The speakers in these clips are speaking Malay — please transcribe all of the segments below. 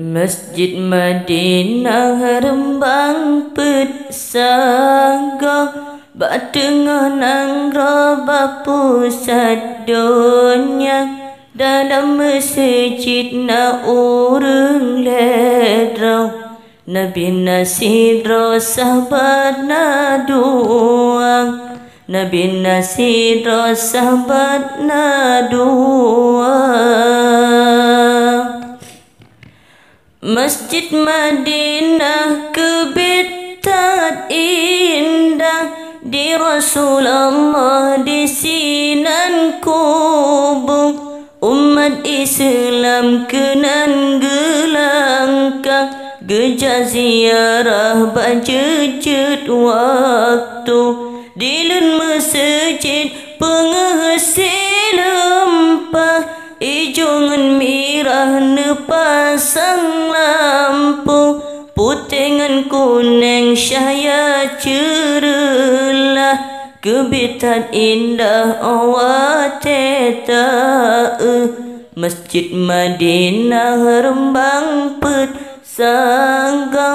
Masjid Madinah rembang petsaga Batengah nang roba pusat dunia Dalam masjid na urung ledraw Nabi nasidro sahabat na duang Nabi nasidro sahabat na duang Masjid Madinah kebetat indah Di Rasulullah di sinan kubur Umat Islam kenan gelangkah Geja ziarah bajejut waktu Dilun masjid penghasil lempah Ijongan mirah nepasang lampu Putengan kuning syaya cerelah Kebetan indah awak teta Masjid Madinah rembang petsaga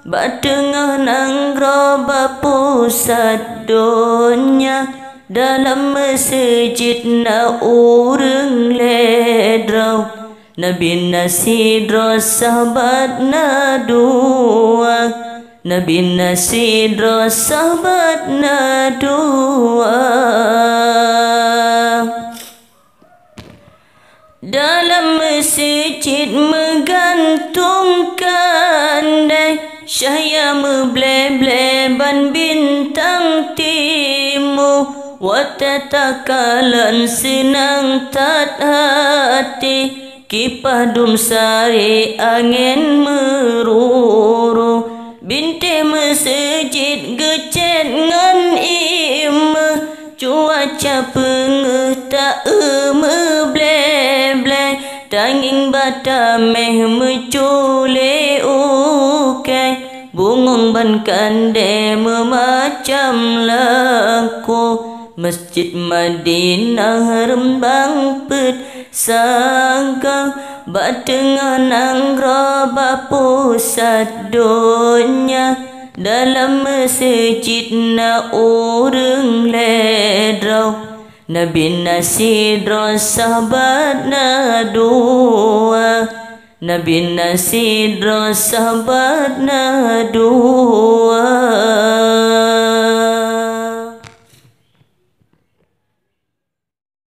Batengah nang roba pusat dunia Dalam masjid na urung ledraw Nabi nasidro sahabat na dua Nabi nasidro sahabat na dua Dalam masjid menggantungkan Syahya mebleh-bleh bintang timur Watatakalan senang tat hati Kipah dumsari angin meruru Binti masjid gecet ngan imah Cuaca pengeh tak mebleh-bleh Tanging batameh mencule ukai Bungong ban kande memacam laku Masjid Madinah rembang petsaga Batengah nang roba pusat dunia Dalam masjid na urung ledraw Nabi nasidro sahabat na dua Nabi nasidro sahabat na dua